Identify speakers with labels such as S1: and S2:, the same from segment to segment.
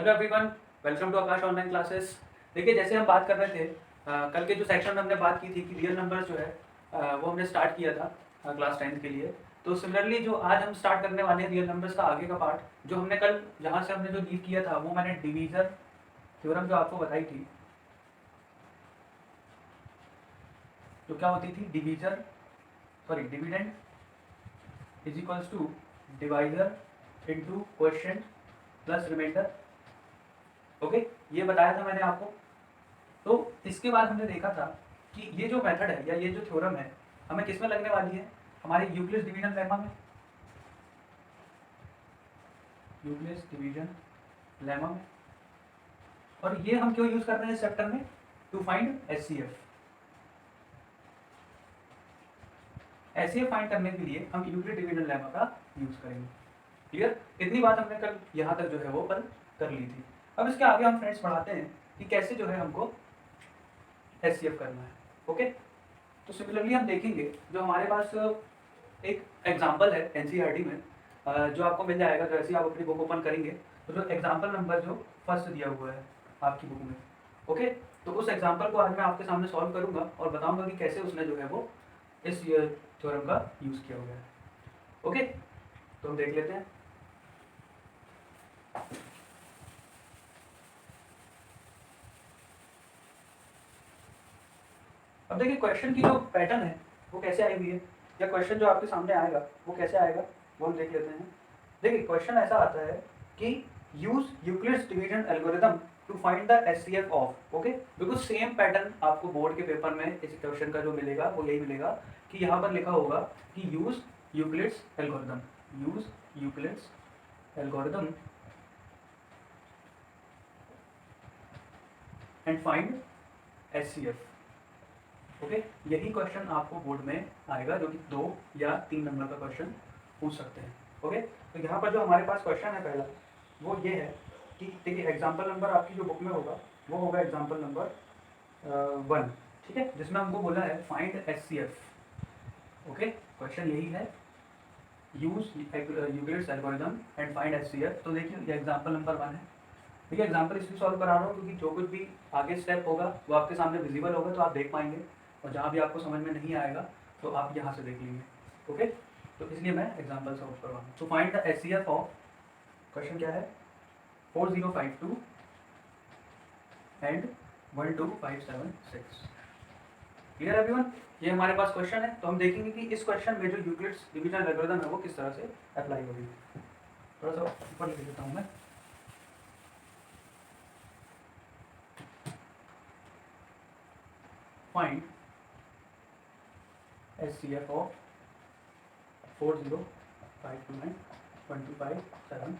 S1: Hello everyone, welcome to Aakash online classes. देखिए, जैसे हम बात कर रहे थे कल के जो सेक्शन में हमने बात की थी कि रियल नंबर जो है वो हमने स्टार्ट किया था क्लास 10th के लिए। तो सिमिलरली जो आज हम स्टार्ट करने वाले हैं रियल नंबर्स का आगे का पार्ट, जो हमने कल जहाँ से हमने जो लीव किया था वो मैंने डिवीजन थ्योरम जो आपको बताई थी, जो क्या होती थी dividend is equals to divisor into quotient plus remainder. Okay, ये बताया था मैंने आपको। तो इसके बाद हमने देखा था कि ये जो मेथड है या ये जो थ्योरम है हमें किस में लगने वाली है, हमारे यूक्लिड्स डिवीजन लेमा में। यूक्लिड्स डिवीजन लेमा में। और ये हम क्यों यूज कर रहे हैं इस चैप्टर में? To find HCF. HCF find करने के लिए हम यूक्लिड डिवीजन लेमा का यूज करेंगे। क्लियर? इतनी बात हमने कल यहाँ तक जो है वो कल कर ली थी। अब इसके आगे हम फ्रेंड्स बढ़ाते हैं कि कैसे जो है हमको एचसीएफ करना है। ओके, तो सिमिलरली हम देखेंगे जो हमारे पास एक एग्जाम्पल है एनसीईआरटी में, जो आपको मिल जाएगा जैसे ही आप अपनी बुक ओपन करेंगे। तो जो एग्जाम्पल नंबर जो फर्स्ट दिया हुआ है आपकी बुक में, ओके, तो उस एग्जाम्पल को आज मैं आपके सामने सॉल्व करूंगा और बताऊंगा कि कैसे उसने जो है वो इस थ्योरम का यूज किया हुआ है। ओके, तो हम देख लेते हैं। अब देखिए, क्वेश्चन की जो पैटर्न है वो कैसे आई हुई है, या क्वेश्चन जो आपके सामने आएगा वो कैसे आएगा वो हम देख लेते हैं। देखिए, क्वेश्चन ऐसा आता है कि use Euclid's division algorithm to find the HCF of. Okay, बिल्कुल सेम पैटर्न आपको बोर्ड के पेपर में इस क्वेश्चन का जो मिलेगा वो यही मिलेगा कि यहाँ पर लिखा होगा कि use Euclid's algorithm, use Euclid's algorithm and find HCF. Okay, यही क्वेश्चन आपको बोर्ड में आएगा, जो कि 2 या 3 नंबर का क्वेश्चन पूछ सकते हैं। ओके, तो यहाँ पर जो हमारे पास क्वेश्चन है पहला वो ये है कि देखिए, एग्जाम्पल नंबर आपकी जो बुक में होगा वो होगा एग्जाम्पल नंबर 1, ठीक है, जिसमें हमको बोला है फाइंड एचसीएफ। ओके, क्वेश्चन यही है, use Euclid's algorithm and find HCF. तो देखिए, ये एग्जाम्पल नंबर 1 है। देखिए, एग्जाम्पल इसलिए सॉल्व करा रहा हूँ क्योंकि जो कुछ भी आगे स्टेप होगा वो आपके सामने विजिबल होगा, तो आप देख पाएंगे, और जहाँ भी आपको समझ में नहीं आएगा तो आप यहाँ से देख लेंगे। ओके, तो इसलिए मैं एग्जाम्पल सॉल्व करवा रहा हूँ। तो find the HCF of, question क्या है, 4052 एंड 12576। Clear everyone? ये हमारे पास क्वेश्चन है। तो हम देखेंगे कि इस क्वेश्चन में जो यूक्लिड्स डिवीजन एल्गोरिथम है वो किस तरह से अप्लाई होगी। थोड़ा सा ऊपर लिख देता हूँ मैं। Find HCF of 4052 12576।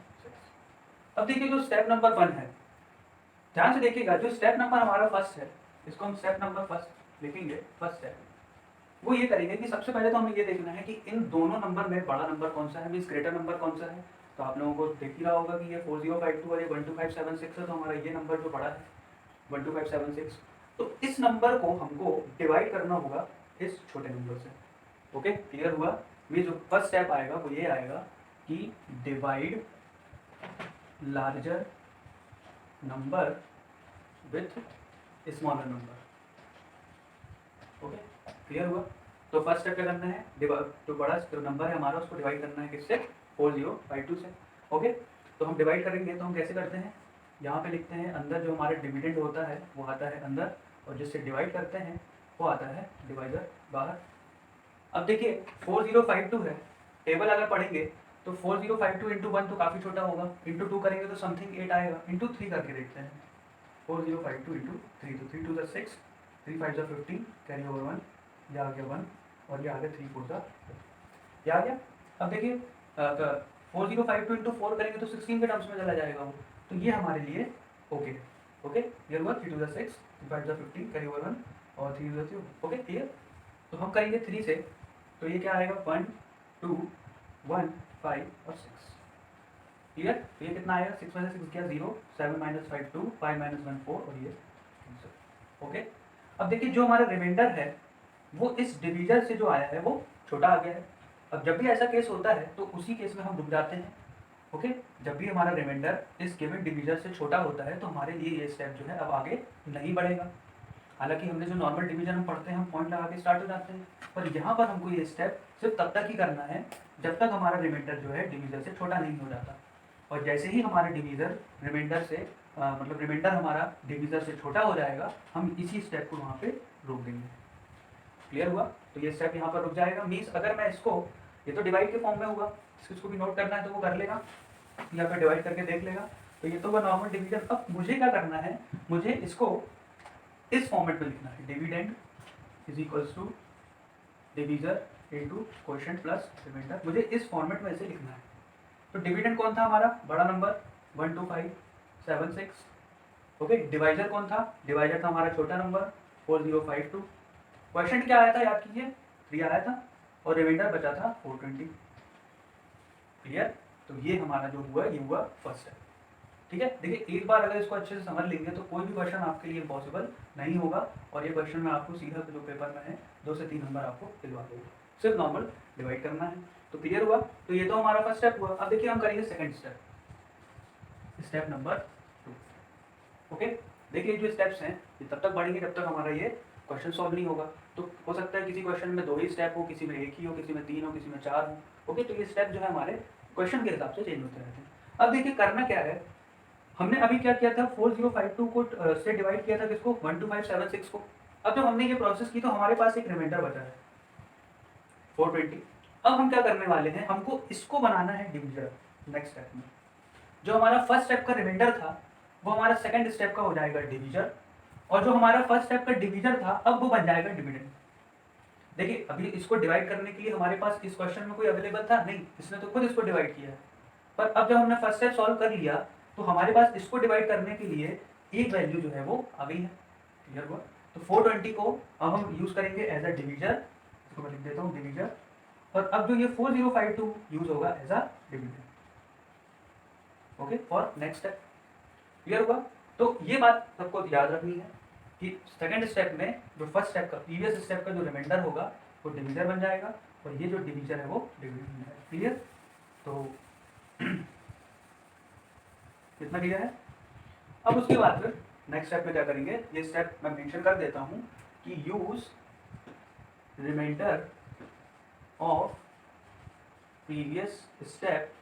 S1: अब देखिए, जो स्टेप नंबर 1 है, ध्यान से देखिएगा, जो स्टेप नंबर हमारा फर्स्ट है, इसको हम स्टेप नंबर फर्स्ट लिखेंगे। फर्स्ट स्टेप वो ये करेंगे कि सबसे पहले तो हमें ये देखना है कि इन दोनों नंबर में बड़ा नंबर कौन सा है, मीन्स ग्रेटर नंबर कौन सा है। तो आप लोगों को देख ही रहा होगा कि ये 4052 और ये 12576 है, तो हमारा ये नंबर जो बड़ा है 12576। तो इस नंबर को हमको डिवाइड करना होगा इस छोटे नंबर से। ओके, क्लियर हुआ? ये जो फर्स्ट स्टेप आएगा वो ये आएगा कि divide larger number with smaller number. Okay, clear हुआ? तो फर्स्ट स्टेप क्या करना है, जो बड़ा जो नंबर है हमारा उसको डिवाइड करना है किससे, 4052 से। ओके, तो हम डिवाइड करेंगे तो हम कैसे करते हैं, यहाँ पे लिखते हैं अंदर जो हमारे डिविडेंड होता है वो आता है अंदर, और जिससे डिवाइड करते हैं वो आता है डिवाइजर बाहर। अब देखिए, 4052 है, टेबल अगर पढ़ेंगे तो 4052 इंटू 1 तो काफ़ी छोटा होगा, इंटू 2 करेंगे तो समथिंग 8 आएगा, इंटू 3 करके देखते हैं। 4052 इंटू 3, तो 3 2 6, 3 5 15, कैरी ओवर 1, ये आ गया 1, और ये आ गया 3 4, ये आ गया। अब देखिए, 4052 इंटू 4 करेंगे तो 16 के टर्म्स में चला जाएगा वो, तो ये हमारे लिए ओके। ओके, ये हुआ 3 2 6, 3 5 15, कैरी ओवर 1, और 3 2 3। Okay, clear? तो हम करेंगे 3 से, तो ये क्या आएगा, 1 2 1 5 और 6। क्लियर? तो ये कितना आएगा, 6 में से 6 गया 0, 7 - 5 2, 5 - 1 4, और ये आंसर। ओके, अब देखिए, जो हमारा रिमाइंडर है वो इस डिवीजर से जो आया है वो छोटा आ गया है। अब जब भी ऐसा केस होता है तो उसी केस में हम रुक जाते हैं, ओके, जब भी हमारा रिमाइंडर इस गिवन डिवीजर से छोटा होता है तो हमारे लिए ये स्टेप जो है अब आगे नहीं बढ़ेगा। हालांकि हमने जो नॉर्मल डिवीजन हम पढ़ते हैं हम पॉइंट लगा के स्टार्ट हो जाते हैं, पर यहाँ पर हमको ये स्टेप सिर्फ तब तक ही करना है जब तक हमारा रिमाइंडर जो है डिवीजर से छोटा नहीं हो जाता। और जैसे ही हमारा डिवीजर रिमाइंडर से मतलब रिमाइंडर हमारा डिवीजर से छोटा हो जाएगा हम इसी स्टेप को वहाँ पे रोक देंगे। क्लियर हुआ? तो ये स्टेप यहाँ पर रुक जाएगा। मीन्स अगर मैं इसको, ये तो डिवाइड के फॉर्म में होगा, इसको भी नोट करना है तो वो कर लेगा या फिर डिवाइड करके देख लेगा। तो ये तो वो नॉर्मल डिवीजन। अब मुझे क्या करना है, मुझे इसको इस फॉर्मेट में लिखना है, dividend is equals to divisor into quotient plus remainder. मुझे इस फॉर्मेट में इसे लिखना है। तो डिविडेंड कौन था हमारा, बड़ा नंबर 12576। ओके, डिवाइजर कौन था, डिवाइजर था हमारा छोटा नंबर 4052। क्वोशिएंट क्या आया था याद कीजिए, 3 आया था और रिमाइंडर बचा था 420। क्लियर? तो ये हमारा जो हुआ ये हुआ फर्स्ट है। ठीक है, देखिए एक बार अगर इसको अच्छे से समझ लेंगे तो कोई भी क्वेश्चन आपके लिए इम्पॉसिबल नहीं होगा। और ये क्वेश्चन में आपको सीधा जो पेपर में है 2 से 3 नंबर आपको दिलवा देगा, सिर्फ नॉर्मल डिवाइड करना है। तो क्लियर हुआ? तो ये तो हमारा फर्स्ट स्टेप हुआ। अब देखिए हम करेंगे second step, step number 2। Okay, देखिए जो स्टेप्स हैं ये तब तक बढ़ेंगे जब तक हमारा ये क्वेश्चन सॉल्व नहीं होगा। तो हो सकता है किसी क्वेश्चन में 2 ही स्टेप हो, किसी में 1 ही हो, किसी में 3 हो, किसी में 4 हो। ओके, तो ये स्टेप जो है हमारे क्वेश्चन के हिसाब से चेंज होते रहते हैं। अब देखिए करना क्या है, हमने अभी क्या किया था, 4052 को से डिवाइड किया था किसको, 12576 को। अब जब हमने ये प्रोसेस की तो हमारे पास एक रिमाइंडर बचा है 420। अब हम क्या करने वाले हैं, हमको इसको बनाना है डिवीजर। नेक्स्ट स्टेप में जो हमारा फर्स्ट स्टेप का रिमाइंडर था वो हमारा सेकंड स्टेप का हो जाएगा डिवीजर, और जो हमारा फर्स्ट स्टेप का डिवीजर था अब वो बन जाएगा डिविडेंड। देखिए अभी इसको डिवाइड करने के लिए हमारे पास इस क्वेश्चन में कोई अवेलेबल था नहीं, इसने तो खुद इसको डिवाइड किया है। पर अब जब हमने फर्स्ट स्टेप सॉल्व कर लिया तो हमारे पास इसको डिवाइड करने के लिए एक वैल्यू जो है वो आ गई है। क्लियर हुआ? तो 420 को अब हम यूज करेंगे एज अ डिवीजर, इसको मैं लिख देता हूँ डिवीजर। और अब जो ये 4052 यूज होगा as a dividend. Okay, for next step. Clear हुआ? तो ये बात सबको याद रखनी है कि सेकंड स्टेप में जो फर्स्ट स्टेप का प्रीवियस स्टेप का जो रिमाइंडर होगा वो डिवीजर बन जाएगा और ये जो डिवीजर है वो डिविडेंड बन जाएगा। क्लियर? तो कितना क्लियर है? अब उसके बाद फिर नेक्स्ट स्टेप में क्या करेंगे, ये स्टेप मैं मेंशन कर देता हूं कि use remainder of previous step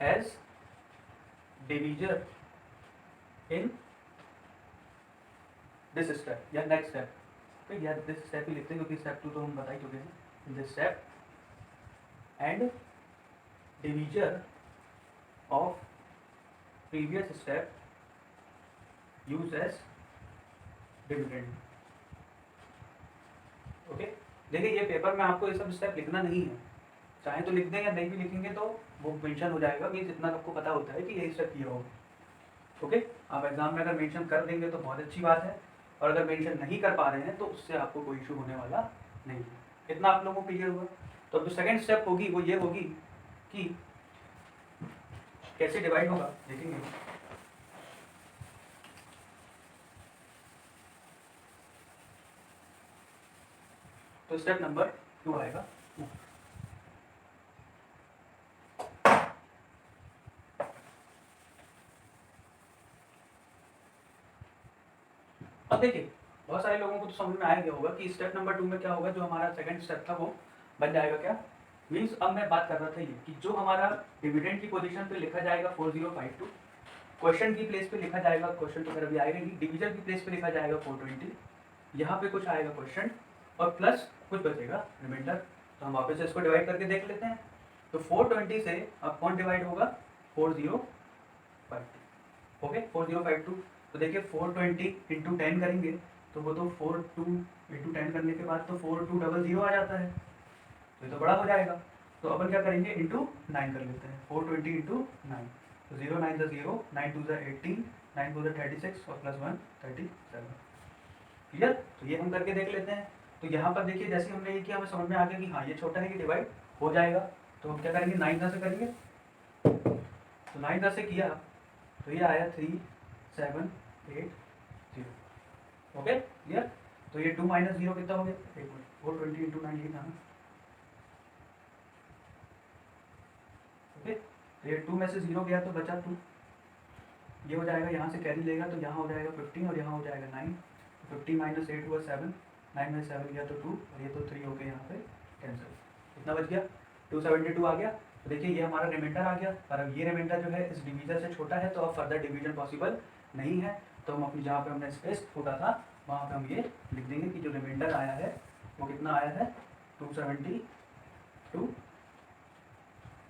S1: as divisor in this step या नेक्स्ट स्टेप। ठीक, या दिस स्टेप ही लिखते हैं क्योंकि स्टेप 2 तो हम बता ही चुके हैं। In this step and divisor of previous step use as dividend. Okay, देखिए ये पेपर में आपको ये सब स्टेप लिखना नहीं है, चाहे तो लिख दें या नहीं भी लिखेंगे तो वो मेंशन हो जाएगा। मीन्स इतना आपको पता होता है कि यही स्टेप किया होगा। ओके, आप एग्जाम में अगर मेंशन कर देंगे तो बहुत अच्छी बात है, और अगर मेंशन नहीं कर पा रहे हैं तो उससे आपको कोई इशू होने वाला नहीं है। इतना आप लोगों को क्लियर हुआ? तो अब जो सेकेंड स्टेप होगी वो ये होगी कि कैसे डिवाइड होगा देखेंगे। तो स्टेप नंबर 2 आएगा। अब देखिए बहुत सारे लोगों को तो समझ में आ गया होगा कि स्टेप नंबर 2 में क्या होगा। जो हमारा सेकंड स्टेप था वो बन जाएगा क्या, मीन्स अब मैं बात कर रहा था ये कि जो हमारा डिविडेंड की पोजीशन पे लिखा जाएगा 4052, क्वेश्चन की प्लेस पे लिखा जाएगा, क्वेश्चन तो फिर अभी आएगा नहीं, डिवीजन की प्लेस पे लिखा जाएगा 420, यहाँ पे कुछ आएगा क्वेश्चन और प्लस कुछ बचेगा रिमाइंडर। तो हम वापस से इसको डिवाइड करके देख लेते हैं। तो 420 से अब कौन डिवाइड होगा, 4052। ओके, 4052। तो देखिए 420 इंटू 10 करेंगे तो वो तो 42 इंटू 10 करने के बाद तो 4200 आ जाता है, तो ये तो बड़ा हो जाएगा। तो अपन क्या करेंगे, इंटू 9 कर लेते हैं। 420 इंटू 9, तो 0 9 ज़ा 0, 9 2 ज़ा 18, 9 2 ज़ा 36 और प्लस 1 37। क्लियर? तो ये हम करके देख लेते हैं। तो यहाँ पर देखिए जैसे हमने ये किया हमें समझ में आ गया कि हाँ ये छोटा है कि डिवाइड हो जाएगा। तो हम क्या करेंगे, 9 ज़ा से करेंगे। तो 9 ज़ा से किया तो ये आया 3 7 8 0। Okay clear? तो ये 2 माइनस 0 कितना हो गया, 1 मिनट, 420 इंटू 9 ये था ना। ओके, तो ये 2 में से 0 गया तो बचा 2, ये हो जाएगा, यहाँ से कैरी लेगा तो यहाँ हो जाएगा 15 और यहाँ हो जाएगा 9, 50 माइनस 8 हुआ 7, 9 में 7 गया तो 2 और ये तो 3 हो गया यहाँ पे कैंसिल। कितना बच गया? 272 आ गया। तो देखिए ये हमारा रिमाइंडर आ गया, और अब ये रिमाइंडर जो है इस डिवीजन से छोटा है तो अब फर्दर डिवीजन पॉसिबल नहीं है, तो हम अपनी जहाँ पे हमने स्पेस छोटा था वहाँ पे हम ये लिख देंगे कि जो रिमाइंडर आया है वो कितना आया है 272,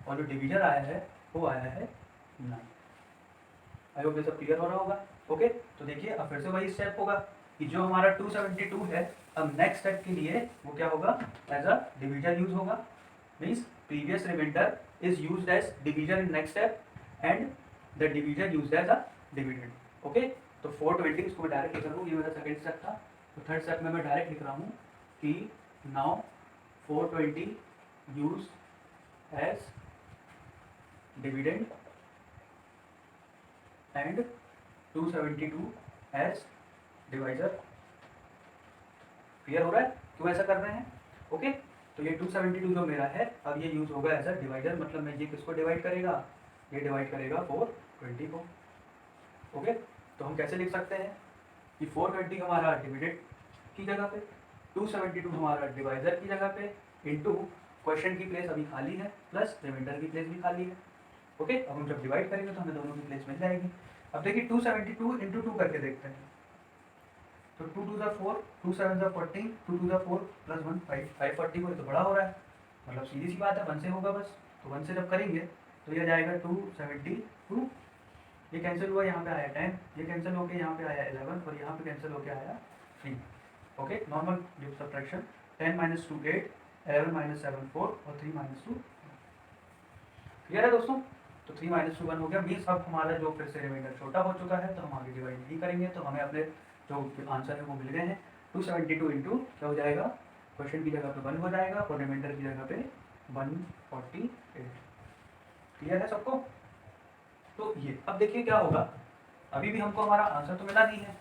S1: और जो डिवीजन आया है वो आया है 9। आई होप ये सब क्लियर हो रहा होगा। ओके, तो देखिए अब फिर से वही स्टेप होगा कि जो हमारा 272 है, अब नेक्स्ट स्टेप के लिए वो क्या होगा, एज अ डिवीजन यूज होगा। Means previous remainder is used as division in next step and the division used as a dividend. Okay, तो 420 इसको मैं डायरेक्ट लिख रहा हूँ, ये मेरा सेकंड स्टेप था। तो थर्ड स्टेप में मैं डायरेक्ट लिख रहा हूँ कि now 420 use as dividend and 272 as divisor. Clear हो रहा है क्यों ऐसा कर रहे हैं? ओके, तो ये 272 जो मेरा है अब ये यूज होगा एज अ डिवाइजर, मतलब मैं ये किसको डिवाइड करेगा, ये डिवाइड करेगा 420 को। ओके, तो हम कैसे लिख सकते हैं कि 420 हमारा डिविडेंड की जगह पे, 272 हमारा डिवाइजर की जगह पे, इनटू क्वेश्चन की प्लेस अभी खाली है प्लस रिमाइंडर की प्लेस भी खाली है। ओके, अब हम जब डिवाइड करेंगे तो हमें दोनों की प्लेस मिल जाएगी। अब देखिए 272 इंटू 2 करके देखते हैं, तो 2 2 4, 2 7 14, 2 2 4 प्लस 1 5, 540 को तो बड़ा हो रहा है, मतलब सीधी सी बात है 1 से होगा बस। तो 1 से जब करेंगे तो ये जाएगा 272, ये कैंसिल हुआ, यहाँ पे आया 10, ये कैंसिल होके यहाँ पे आया 11 और यहाँ पे कैंसिल होके आया 3। Okay, normal subtraction, 10 minus 2 8, 11 minus 7 4 और 3 माइनस 2। क्लियर है दोस्तों? तो 3 माइनस 2 1 हो गया। मीन्स अब हमारा जो फिर से रिमाइंडर छोटा हो चुका है तो हम आगे डिवाइड नहीं करेंगे, तो हमें अपने जो आंसर है वो मिल गए हैं। 272 इंटू क्या हो जाएगा, क्वेश्चन की जगह पे 1 हो जाएगा और रिमाइंडर की जगह पे 148। क्लियर है सबको? तो ये अब देखिए क्या होगा, अभी भी हमको हमारा आंसर तो मिला नहीं है।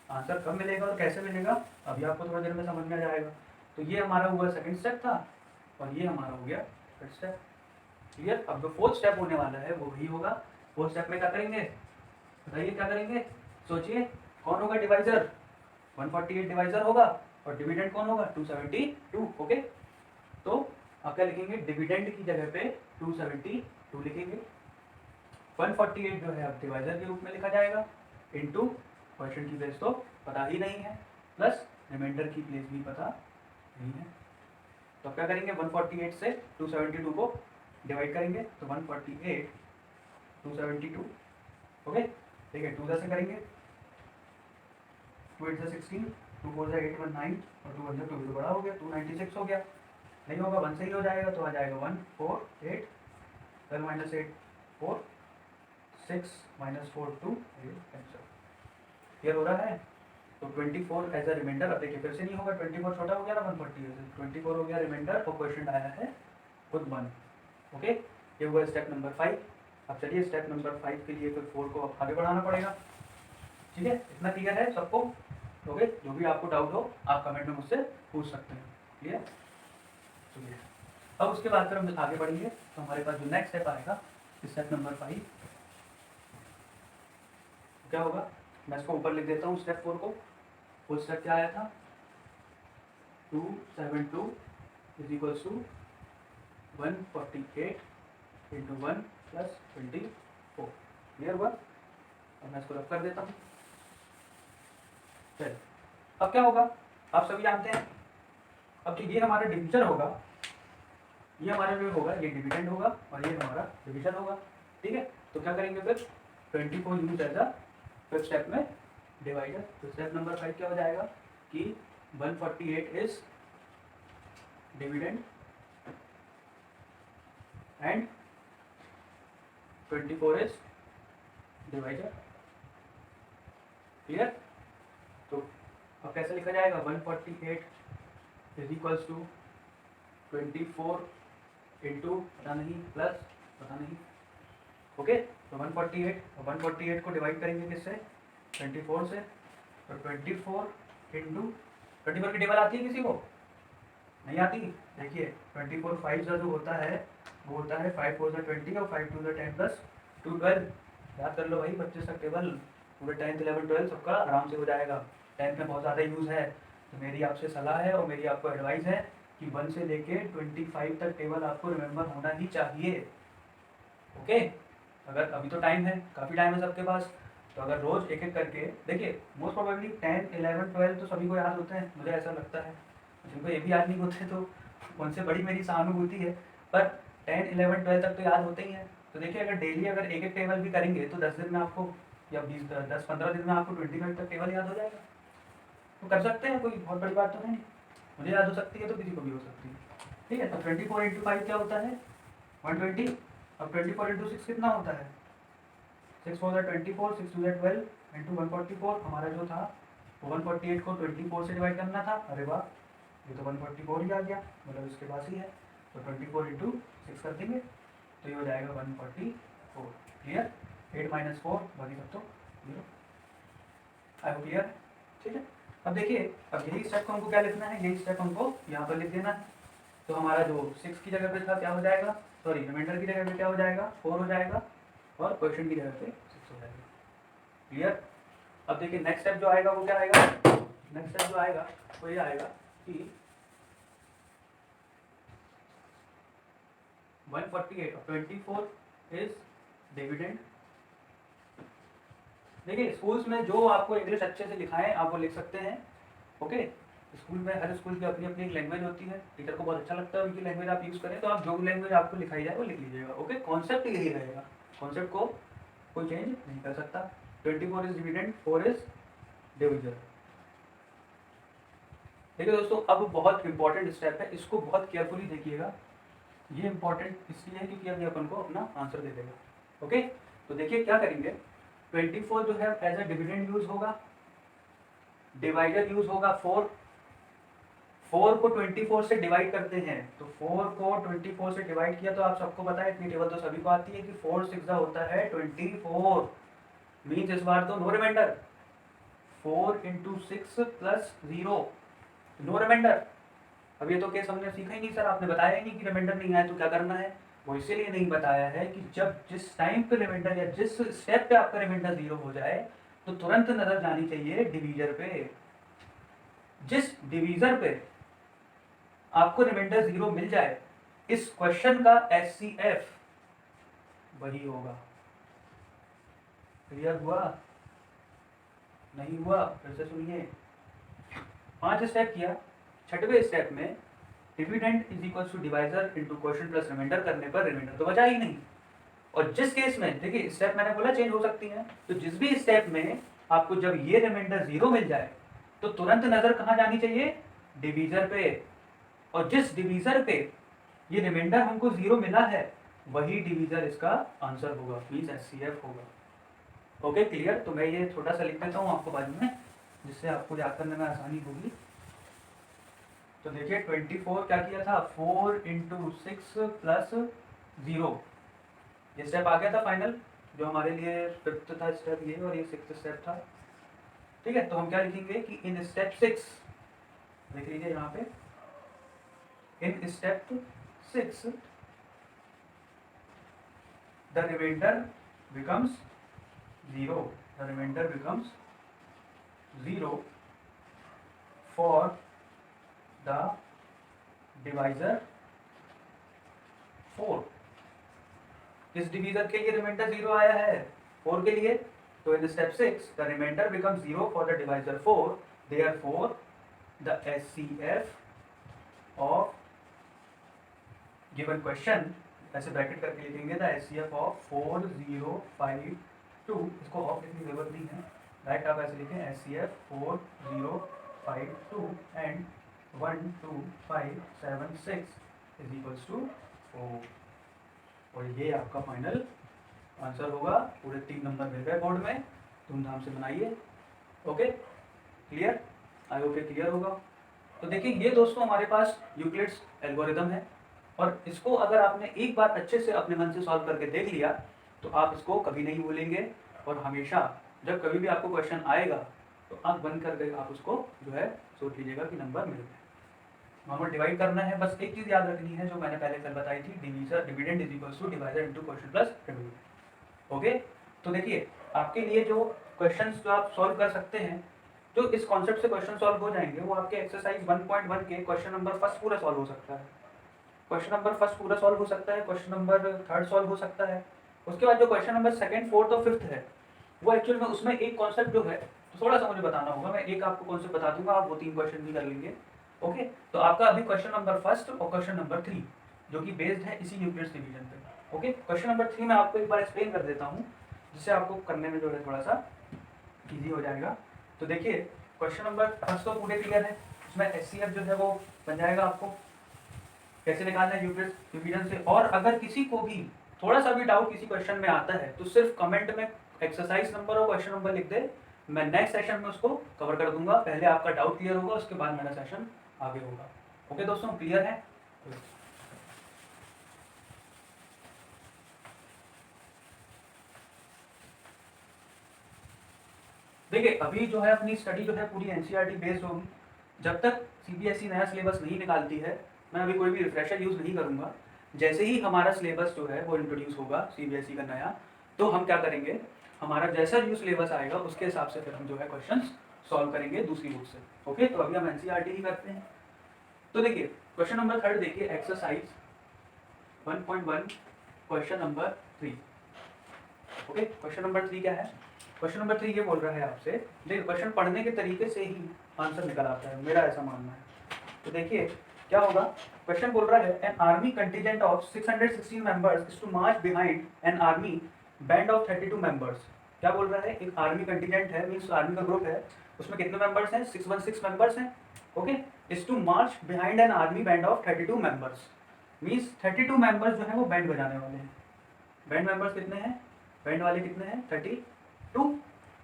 S1: आंसर कब मिलेगा और कैसे मिलेगा अभी आपको थोड़ा देर में समझ में आ जाएगा। तो ये हमारा हुआ सेकंड स्टेप था और ये हमारा हो गया थर्ड स्टेप। क्लियर? अब जो फोर्थ स्टेप होने वाला है वो वही होगा। फोर्थ स्टेप में क्या करेंगे, बताइए क्या करेंगे, सोचिए कौन होगा डिवाइजर, 148 डिवाइजर होगा और डिविडेंड कौन होगा 272। ओके, तो आप क्या लिखेंगे, डिविडेंड की जगह पे 272 लिखेंगे, 148 जो है अब डिवाइजर के रूप में लिखा जाएगा, इनटू क्वेश्चन की प्लेस तो पता ही नहीं है, प्लस रिमाइंडर की प्लेस भी पता नहीं है। तो क्या करेंगे, 148 से 272 को डिवाइड करेंगे, तो 148 272। ओके, ठीक है, 2 से करेंगे, 2 8 16, 2 4 8 1 9 और 2 1 2 बड़ा हो गया, 296 हो गया। नहीं होगा 1 से ही हो जाएगा, तो आ जाएगा 1 4 8, 12 माइनस 8 4, 6 माइनस 4 2, ये आंसर। क्लियर हो रहा है? तो 24 एज अ रिमाइंडर। अब देखिए फिर से नहीं होगा, 24 छोटा हो गया ना 140 से, 24 हो गया रिमाइंडर और क्वेश्चन आया है खुद 1। ओके, ये हुआ स्टेप नंबर 5। अब चलिए स्टेप नंबर 5 के लिए फिर 4 को आगे बढ़ाना पड़ेगा। ठीक है, इतना क्लियर है सबको? ओके, जो भी आपको डाउट हो आप कमेंट में मुझसे पूछ सकते हैं। क्लियर? चलिए अब उसके बाद फिर हम आगे बढ़ेंगे, तो हमारे पास जो नेक्स्ट स्टेप आएगा स्टेप नंबर 5 क्या होगा, मैं इसको ऊपर लिख देता हूँ स्टेप 4 को। वो स्टेप क्या आया था, 272 is equals to 148 into 1 plus 24। Clear हुआ? अब मैं इसको रख कर देता हूँ। चलिए अब क्या होगा, आप सभी जानते हैं, अब जो ये हमारा डिवीजन होगा, ये हमारा जो होगा ये डिविडेंड होगा और ये हमारा डिवीजन होगा। ठीक है, तो क्या करेंगे फिर 24 यूज एज अ फिर स्टेप में डिवाइडर। तो स्टेप नंबर 5 क्या हो जाएगा कि 148 is dividend and 24 is divider. Clear? तो अब कैसे लिखा जाएगा, 148 इज इक्वल्स टू 24 इंटू पता नहीं प्लस पता नहीं। ओके, तो 148 को डिवाइड करेंगे किससे, 24 से, तो 24 इंटू 24 की टेबल आती है किसी को? नहीं आती। देखिए 24 5 जो होता है वो होता है 5 4 ज़ा 20 और 5 2 ज़ा 10 प्लस 2 12। याद कर लो भाई 25 तक टेबल, पूरे 10th 11 12 सबका आराम से हो जाएगा। 10th में बहुत ज़्यादा यूज़ है, तो मेरी आपसे सलाह है और मेरी आपको एडवाइस है कि 1 से लेके 25 तक टेबल आपको रिमेंबर होना ही चाहिए। ओके, अगर अभी तो टाइम है, काफ़ी टाइम है सबके पास, तो अगर रोज़ एक एक करके देखिए, मोस्ट प्रोबेबली 10 11 12 तो सभी को याद होते हैं, मुझे ऐसा लगता है। जिनको ये भी याद नहीं होते तो उनसे बड़ी मेरी सहानुभूति है, पर 10 11 12 तक तो याद होते ही हैं। तो देखिए, अगर डेली अगर एक एक टेबल भी करेंगे तो 10 दिन में आपको, या 10 15 दिन में आपको 25 तक टेबल याद हो जाएगा। तो कर सकते हैं, कोई बहुत बड़ी बात तो है नहीं। मुझे याद हो सकती है तो किसी को भी हो सकती है। ठीक है, तो 24 इंटू 5 क्या होता है 120। अब 24 इंटू 6 कितना होता है 6 4 ज़ा 24 6 2 ज़ा 12 इंटू 144। हमारा जो था वो 148 को 24 से डिवाइड करना था। अरे वाह, ये तो 144 ही आ गया, मतलब इसके पास ही है। तो 24 इंटू 6 कर देंगे तो ये हो जाएगा 144। क्लियर, 8 माइनस 4 बाकी सब तो 0। I hope clear. ठीक है, अब देखिए, अब यही स्टेप को हमको क्या लिखना है, यही स्टेप हमको यहाँ पर लिख देना है। तो हमारा जो 6 की जगह पे था क्या हो जाएगा, सॉरी रिमाइंडर की जगह पे क्या हो जाएगा 4 हो जाएगा, और क्वेश्चन की जगह पे 6 हो जाएगा। क्लियर। अब देखिए नेक्स्ट स्टेप जो आएगा वो क्या आएगा, नेक्स्ट स्टेप जो आएगा वो ये आएगा कि 148 और 24 इज डिविडेंड। देखिए स्कूल्स में जो आपको इंग्लिश अच्छे से लिखाएं आप वो लिख सकते हैं। ओके, स्कूल में हर स्कूल की अपनी अपनी एक लैंग्वेज होती है, टीचर को बहुत अच्छा लगता है उनकी लैंग्वेज आप यूज़ करें, तो आप जो भी लैंग्वेज आपको लिखाई जाए वो लिख लीजिएगा। ओके, कॉन्सेप्ट यही रहेगा, कॉन्सेप्ट को कोई चेंज नहीं कर सकता। 24 इज डिविडेंड, 4 इज डिविजन। देखिए दोस्तों, अब बहुत इंपॉर्टेंट स्टेप है, इसको बहुत केयरफुली देखिएगा। ये इंपॉर्टेंट इसलिए है क्योंकि अभी अपन को अपना आंसर दे देगा। ओके, तो देखिए क्या करेंगे, 24 जो है एज ए डिविडेंड यूज होगा, डिवाइडर यूज होगा 4। 4 को 24 से डिवाइड करते हैं, तो 4 को 24 से डिवाइड किया तो आप सबको पता है, इतनी टेबल तो सभी को आती है कि 4 6 होता है 24। मीन्स इस बार तो no remainder, 4 into 6 plus 0, no remainder. अब ये तो केस हमने सीखा ही नहीं सर, आपने बताया ही नहीं कि रिमाइंडर नहीं आया तो क्या करना है। वो इसीलिए नहीं बताया है कि जब जिस टाइम पे रिमाइंडर या जिस स्टेप पे आपका रिमाइंडर 0 हो जाए तो तुरंत नजर जानी चाहिए डिवीजर पे। जिस डिवीजर पे आपको रिमाइंडर 0 मिल जाए, इस क्वेश्चन का एचसीएफ वही होगा। क्लियर हुआ, नहीं हुआ फिर से सुनिए। 5 स्टेप किया, 6वें स्टेप में dividend is equal to divisor into quotient plus remainder करने पर रिमाइंडर तो बचा ही नहीं। और जिस केस में देखिए स्टेप मैंने बोला चेंज हो सकती है, तो जिस भी स्टेप में आपको जब ये रिमाइंडर 0 मिल जाए तो तुरंत नजर कहाँ जानी चाहिए, डिवीजर पे। और जिस डिवीजर पे ये रिमाइंडर हमको 0 मिला है वही डिवीजर इसका आंसर होगा, मीन्स एचसीएफ होगा। Okay clear. तो मैं ये छोटा सा लिख देता हूँ आपको बाजू में, जिससे आपको याद करने में आसानी होगी। तो देखिए 24 क्या किया था, 4 इंटू 6 प्लस 0, ये स्टेप आ गया था फाइनल, जो हमारे लिए 5th था स्टेप ये, और ये 6th स्टेप था। ठीक है, तो हम क्या लिखेंगे कि इन स्टेप 6, देख लीजिए यहाँ पे, in step 6 the remainder becomes 0, the remainder becomes 0 for the divisor 4। इस डिवीजर के लिए रिमाइंडर 0 आया है 4 के लिए, तो in step 6 the remainder becomes 0 for the divisor 4, therefore the HCF of given question, ऐसे ब्रैकेट करके लिखेंगे द एचसीएफ ऑफ 4052, इसको ऑफ लिखने की जरूरत नहीं है, डायरेक्ट आप ऐसे लिखें HCF 4052 and 12576 is equals to 4, और ये आपका फाइनल आंसर होगा। पूरे 3 नंबर मिल गए बोर्ड में, धूमधाम से बनाइए। ओके क्लियर, आई होप ये क्लियर होगा। तो देखिए ये दोस्तों हमारे पास यूक्लिड्स एल्गोरिदम है, और इसको अगर आपने एक बार अच्छे से अपने मन से सॉल्व करके देख लिया तो आप इसको कभी नहीं भूलेंगे, और हमेशा जब कभी भी आपको क्वेश्चन आएगा तो आंख बंद करके आप उसको जो है सोच लीजिएगा कि नंबर मिल गए। नॉर्मल डिवाइड करना है, बस एक चीज़ याद रखनी है जो मैंने पहले कल बताई थी, dividend is equals to divider into quotient plus dividend. Okay, तो देखिए आपके लिए जो क्वेश्चंस जो आप सॉल्व कर सकते हैं, जो इस कॉन्सेप्ट से क्वेश्चन सॉल्व हो जाएंगे, वो आपके एक्सरसाइज 1.1 के क्वेश्चन नंबर फर्स्ट पूरा सॉल्व हो सकता है, क्वेश्चन नंबर फर्स्ट पूरा सॉल्व हो सकता है, क्वेश्चन नंबर थर्ड सॉल्व हो सकता है। उसके बाद जो क्वेश्चन नंबर सेकंड, फोर्थ और फिफ्थ है, वो एक्चुअल में उसमें एक कॉन्सेप्ट जो है तो थोड़ा सा मुझे बताना होगा, मैं एक आपको कॉन्सेप्ट बता दूंगा, आप वो 3 क्वेश्चन भी कर लेंगे। ओके, तो आपका अभी क्वेश्चन नंबर फर्स्ट और क्वेश्चन नंबर 3 जो कि बेस्ड है इसी न्यूक्लियस डिवीजन पे। ओके, क्वेश्चन नंबर 3 मैं आपको एक बार एक्सप्लेन कर देता हूँ, जिससे आपको करने में जो है थोड़ा सा ईजी हो जाएगा। तो देखिए क्वेश्चन नंबर फर्स्ट तो पूरे क्लियर है, उसमें HCF जो है वो बन जाएगा, आपको कैसे निकालना है न्यूक्लियस डिवीजन से। और अगर किसी को भी थोड़ा सा भी डाउट किसी क्वेश्चन में आता है तो सिर्फ कमेंट में एक्सरसाइज नंबर और क्वेश्चन नंबर लिख दे, मैं नेक्स्ट सेशन में उसको कवर कर दूंगा। पहले आपका डाउट क्लियर होगा, उसके बाद मेरा सेशन आगे होगा। ओके दोस्तों, क्लियर है? देखिए अभी जो है अपनी स्टडी जो है पूरी एनसीईआरटी बेस्ड होगी। जब तक सीबीएसई नया सिलेबस नहीं निकालती है, मैं अभी कोई भी रिफ्रेशर यूज़ नहीं करूँगा। जैसे ही हमारा सिलेबस जो है वो इंट्रोड्यूस होगा सीबीएसई का नया, तो हम क्या करेंगे, हमारा जैसा न्यू सिलेबस आएगा उसके हिसाब से फिर हम जो है क्वेश्चन सॉल्व करेंगे दूसरी बुक से। ओके, तो अभी हम एनसीईआरटी ही करते हैं। तो देखिए क्वेश्चन नंबर थर्ड देखिए, exercise 1.1 question number 3। Okay, question number 3 क्या है? क्वेश्चन नंबर 3 ये बोल रहा है आपसे, देखिए क्वेश्चन पढ़ने के तरीके से ही आंसर निकल आता है, मेरा ऐसा मानना है। तो देखिए क्या होगा, क्वेश्चन बोल रहा है an army contingent of 616 members is to march behind an army band of 32 members. क्या बोल रहा है, एक आर्मी कंटिजेंट है, मींस आर्मी का ग्रुप है, उसमें कितने मेंबर्स हैं, 616 मेंबर्स हैं। Okay, is to march behind an army band of 32 members, means 32 members जो है वो बैंड बजाने वाले हैं। बैंड मेंबर्स कितने हैं, बैंड वाले कितने हैं, 32,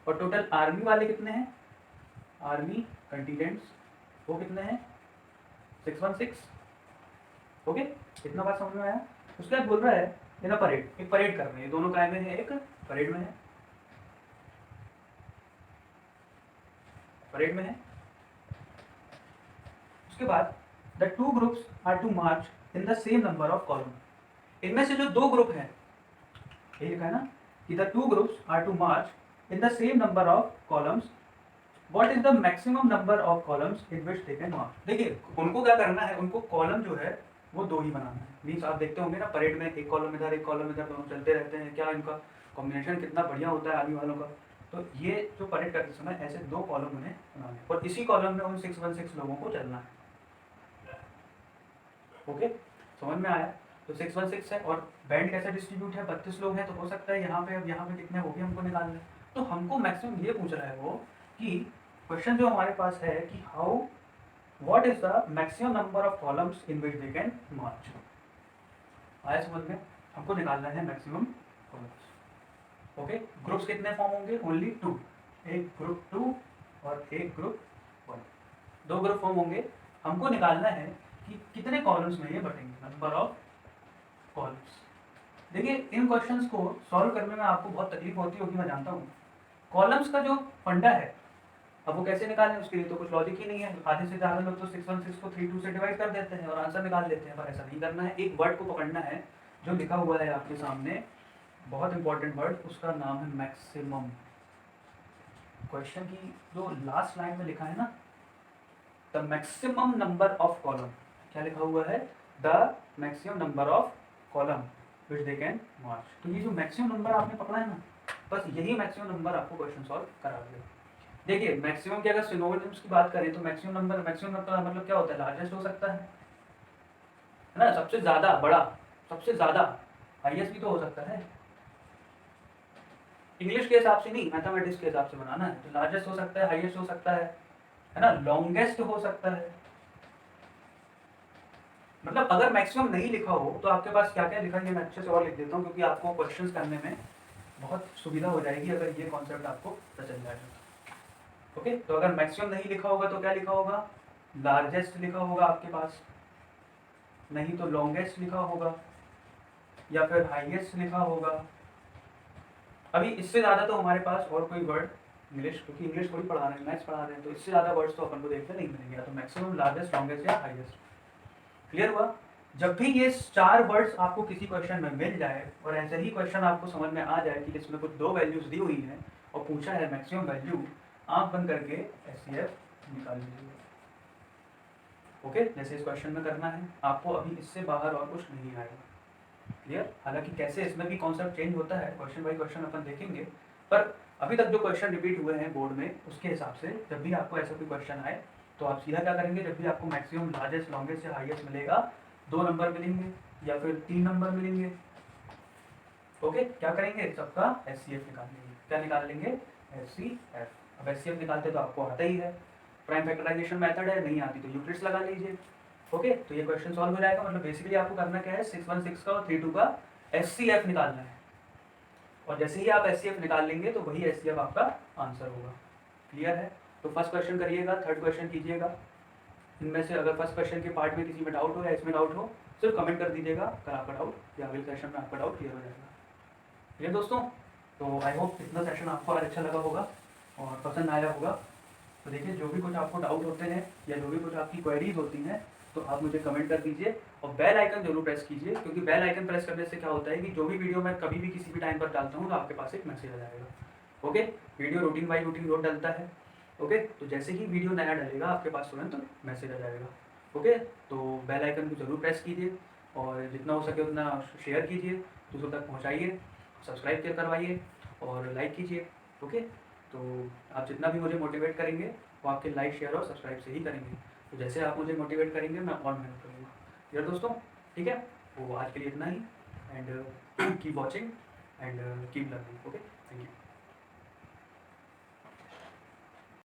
S1: और टोटल आर्मी वाले कितने हैं, आर्मी कंटिजेंट्स वो कितने हैं, 616। ओके, इतना बात समझ में आया? उसके बाद बोल रहा है इन अ परेड, एक परेड कर रहे हैं, दोनों काय में है, एक परेड में है, परेड में है। उसके बाद the two groups are to march in the same number of column. इनमें से जो दो ग्रुप हैं, ये लिखा है ना कि the two groups are to march in the same number of columns, what is the maximum number of columns in which they can march. देखिए उनको क्या करना है, उनको कॉलम जो है वो दो ही बनाना है। मीन्स आप देखते होंगे ना परेड में एक कॉलम इधर एक कॉलम इधर, दोनों चलते रहते हैं, क्या इनका कॉम्बिनेशन कितना बढ़िया होता है आर्मी वालों का। तो ये जो परेड करते समय ऐसे दो कॉलम उन्हें बनाने हैं और इसी कॉलम में उन 616 लोगों को चलना है। ओके, समझ में आया? तो 616 है और बैंड कैसे डिस्ट्रीब्यूट है, 32 लोग हैं, तो हो सकता है यहाँ पे, अब यहाँ पे कितने हो गए हमको निकालना है। तो हमको मैक्सिमम ये पूछ रहा है वो कि क्वेश्चन जो हमारे पास है कि how what is the maximum number of columns in which they can march. आया समझ में? हमको निकालना है मैक्सिमम कॉलम्स। ओके, ग्रुप्स कितने फॉर्म होंगे, ओनली 2, एक ग्रुप 2 और एक ग्रुप 1, दो ग्रुप फॉर्म होंगे। हमको निकालना है कि कितने कॉलम्स में ये बटेंगे, नंबर ऑफ कॉलम्स। देखिए इन क्वेश्चंस को सॉल्व करने में आपको बहुत तकलीफ होती होगी, मैं जानता हूँ। कॉलम्स का जो फंडा है, अब वो कैसे निकालें, उसके लिए तो कुछ लॉजिक ही नहीं है। आधे से ज़्यादा लोग तो 616 को 32 से डिवाइड कर देते हैं और आंसर निकाल लेते हैं, पर ऐसा नहीं करना है। एक वर्ड को पकड़ना है जो लिखा हुआ है आपके सामने, बहुत इंपॉर्टेंट वर्ड, उसका नाम है मैक्सिमम। क्वेश्चन की जो लास्ट लाइन में लिखा है ना, the maximum number of column, क्या लिखा हुआ है, the maximum number of column which they can march. तो ये जो मैक्सिमम नंबर आपने पकड़ा है ना, बस यही मैक्सिमम नंबर आपको क्वेश्चन सॉल्व करा देगा। देखिए मैक्सिमम की अगर सिनोनिम्स की बात करें तो मैक्सिमम नंबर का मतलब क्या होता है, लार्जेस्ट हो सकता है ना, सबसे ज्यादा बड़ा, सबसे ज्यादा, हाईएस्ट भी तो हो सकता है। इंग्लिश के हिसाब से नहीं, मैथमेटिक्स के हिसाब से बनाना है, तो लार्जेस्ट हो सकता है, हाईएस्ट हो सकता है ना, लॉन्गेस्ट हो सकता है। मतलब अगर मैक्सिमम नहीं लिखा हो तो आपके पास क्या क्या लिखा है, मैं अच्छे से और लिख देता हूँ, क्योंकि आपको क्वेश्चंस करने में बहुत सुविधा हो जाएगी अगर ये कॉन्सेप्ट आपको पता चल जाएगा। ओके, तो अगर मैक्सिमम नहीं लिखा होगा तो क्या लिखा होगा, लार्जेस्ट लिखा होगा आपके पास, नहीं तो लॉन्गेस्ट लिखा होगा, या फिर हाईएस्ट लिखा होगा। अभी इससे ज़्यादा तो हमारे पास और कोई वर्ड इंग्लिश, क्योंकि इंग्लिश थोड़ी पढ़ा रहे हैं, मैथ्स पढ़ा रहे हैं, तो इससे ज़्यादा वर्ड्स तो अपन को देखते नहीं मिलेंगे, या तो मैक्सिमम, लार्जेस्ट, लॉन्गेस्ट या हाईएस्ट। क्लियर हुआ? जब भी ये 4 वर्ड्स आपको किसी क्वेश्चन में मिल जाए और ऐसे ही क्वेश्चन आपको समझ में आ जाए कि इसमें कुछ 2 वैल्यूज़ दी हुई हैं और पूछा है मैक्सिमम वैल्यू, आँख बंद करके एचसीएफ निकाल लीजिए। ओके, जैसे इस क्वेश्चन में करना है आपको, अभी इससे बाहर और कुछ नहीं आएगा। क्लियर? हालांकि कैसे इसमें भी कॉन्सेप्ट चेंज होता है, क्वेश्चन बाई क्वेश्चन अपन देखेंगे, पर अभी तक जो क्वेश्चन रिपीट हुए हैं बोर्ड में उसके हिसाब से जब भी आपको ऐसा कोई क्वेश्चन आए तो आप सीधा क्या करेंगे, जब भी आपको मैक्सिमम लार्जेस्ट लॉन्गेस्ट या हाईएस्ट मिलेगा 2 नंबर मिलेंगे या फिर 3 नंबर मिलेंगे, ओके, क्या करेंगे, सबका एचसीएफ निकाल लेंगे। क्या निकाल लेंगे? एचसीएफ। अब एचसीएफ निकालते तो आपको आता ही है, प्राइम फैक्टराइजेशन मेथड है, नहीं आती तो यूक्लिड्स लगा लीजिए। ओके, तो ये क्वेश्चन सॉल्व हो जाएगा। मतलब बेसिकली आपको करना क्या है, 616 का और 32 का एचसीएफ निकालना है, और जैसे ही आप एचसीएफ निकाल लेंगे तो वही एचसीएफ आपका आंसर होगा। क्लियर है? तो फर्स्ट क्वेश्चन करिएगा, थर्ड क्वेश्चन कीजिएगा। इनमें से अगर फर्स्ट क्वेश्चन के पार्ट में किसी में डाउट हो या इसमें डाउट हो, सिर्फ कमेंट कर दीजिएगा, अगर आपका डाउट या अगले सेशन में आपका डाउट क्लियर हो जाएगा। क्लियर दोस्तों? तो आई होप इतना सेशन आपको आज अच्छा लगा होगा और पसंद आया होगा। तो देखिए, जो भी कुछ आपको डाउट होते हैं या जो भी कुछ आपकी क्वेरीज होती हैं तो आप मुझे कमेंट कर दीजिए और बेल आइकन जरूर प्रेस कीजिए, क्योंकि बेल आइकन प्रेस करने से क्या होता है कि जो भी वीडियो मैं कभी भी किसी भी टाइम पर डालता हूँ तो आपके पास एक मैसेज आ जाएगा। Okay, video routine by routine रोज डलता है। ओके, तो जैसे ही वीडियो नया डलेगा आपके पास तुरंत मैसेज आ जाएगा। ओके, तो बेल आइकन को जरूर प्रेस कीजिए और जितना हो सके उतना शेयर कीजिए, दूसरों तक पहुँचाइए, सब्सक्राइब करवाइए और लाइक कीजिए। ओके, तो आप जितना भी मुझे मोटिवेट करेंगे वो आपके लाइक शेयर और सब्सक्राइब से ही करेंगे। तो जैसे आप मुझे मोटिवेट करेंगे मैं और मेहनत करूँगा। यार दोस्तों, ठीक है, वो आज के लिए इतना ही, and keep watching and keep learning. Okay, thank you.